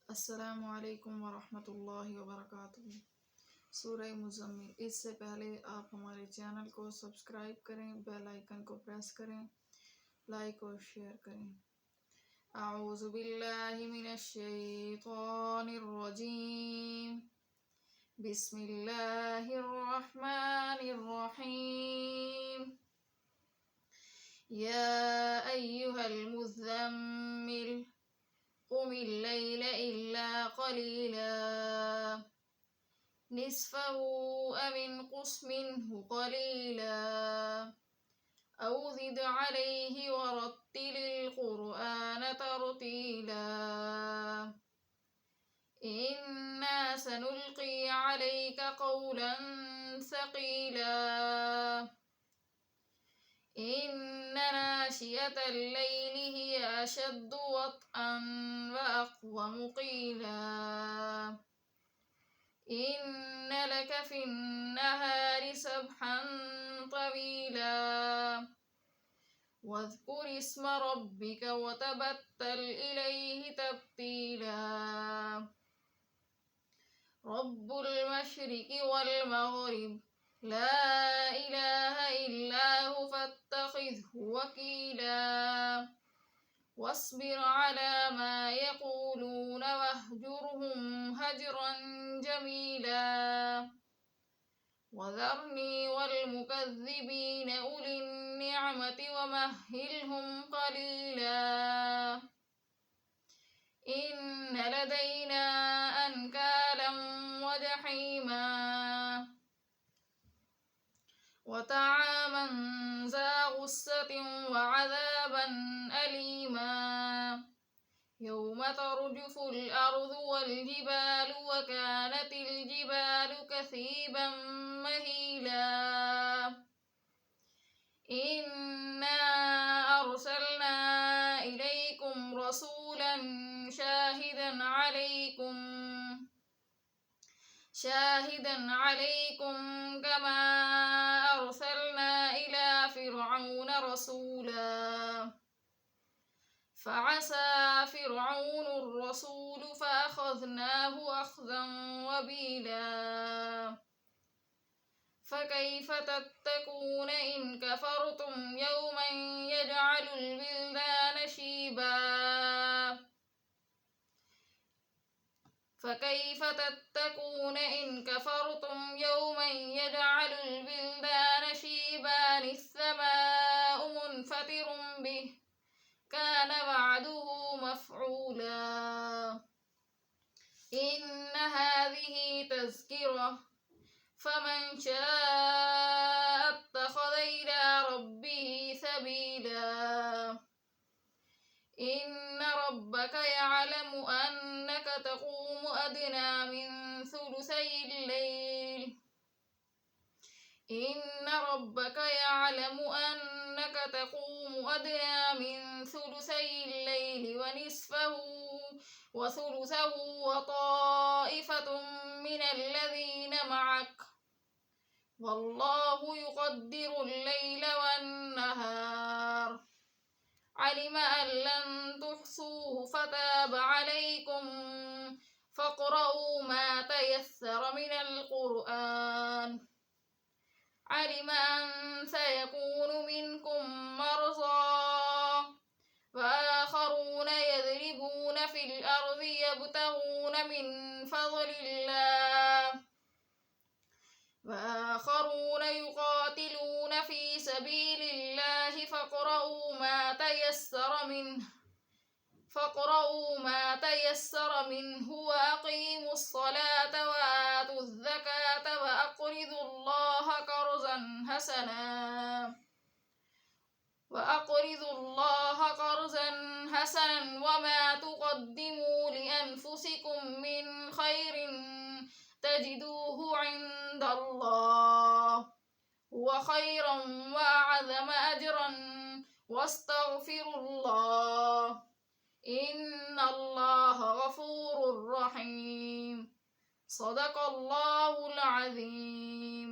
अस्सलामु अलैकुम वरहमतुल्लाहि वबरकातुहू। सूरह मुज़म्मिल। इससे पहले आप हमारे चैनल को सब्सक्राइब करें, बेल आइकन को प्रेस करें, लाइक और शेयर करें। अऊज़ु बिल्लाहि मिनश शैतानिर रजीम। बिस्मिल्लाहिर रहमानिर रहीम। या अय्युहल मुज़्ज़म्मिल क़ुमिल लैला इल्ला क़लीला निस्फ़हु अव इंक़ुस मिन्हु क़लीला औ ज़िद अलैहि वरत्तिलिल क़ुरआन तर्तीला। इन्ना सनुल्क़ी अलैका क़ौलन सक़ीला। इन्न नाशियतल लैलि हिय अशद्दु वत्अन व अक़वमु क़ीला। इन्न लक फ़िन्नहारि सबहन तवीला। वज़्कुर इस्म रब्बिक वतबत्तल इलैहि तब्तीला। रब्बुल मशरिक़ि वल मग़रिब ला इलाहा इल्ला हु फत्तख़िज़हु वकीला। वस्बिर अला मा यक़ूलून वहजुरहुम हजरन जमीला। वज़रनी वल मुकज़्ज़िबीन उलिन निअमति वमह्हिलहुम क़लीला। इन्न लदैना अनकालन वजहीमा वतआमन ज़ा गुस्सतिन वअज़ाबन अलीमा। यौम तर्जुफुल अर्ज़ु वल जिबालु वकानतिल जिबालु कसीबन महीला। इन्ना अर्सलना इलैकुम रसूलन शाहिदन अलैकुम कमा अर्सलना इला फ़िरऔन रसूला। फ़असा फ़िरऔनुर रसूल फ़अख़ज़नाहु अख़ज़न वबीला। फ़कैफ़ तत्तकून इन कफ़रतुम यौमन यजअलुल विल्दान शीबा। फ़कैफ़ तत्तकून इन कफ़रतुम यौमन यजअलुल विल्दान शीबान इस्समाउ मुनफ़तिरुम बिहि कान वअदुहु मफ़ऊला। इन्न हाज़िहि तज़किरह फ़मन शाअ अत्तख़ज़ इला रब्बिहि सबीला। इन्न रब्बक यअलमु अन्नक तक़ूमु अदना मिन सुलुसैल लैल। इन्न रब्बक यअलमु अन्नक तक़ूमु अदना मिन सुलुसैल लैलि वनिस्फ़हु वसुलुसहु वताइफ़तुम मिनल्लज़ीन मअक वल्लाहु युक़द्दिरुल लैल वन्नहार। अलम अन लन तुहसूहु फताब अलैकुम फ़क़रऊ मा तयस्सर मिनल क़ुरआन। अलम अन सयकूनु मिनकुम मर्ज़ा वआख़रून यज़रिबून फ़िल अर्ज़ि यब्तग़ून मिन फ़ज़लिल्लाह वआख़रून युक़ातिलून फ़ी सबीलिल्लाह फ़क़रऊ मा तयस्सर मिन्हु वअक़ीमुस्सलात वआतुज़्ज़कात वअक़रिज़ुल्लाह क़र्ज़न हसनन वमा तुक़द्दिमू लिअन्फ़ुसिकुम मिन ख़ैरिन तजिदूहु इन्दल्लाह हुव ख़ैरन वअअज़म अजरन वस्तग़फ़िरुल्लाह इन्नल्लाह गफ़ूरुर रहीम। सदक़ल्लाहुल अज़ीम।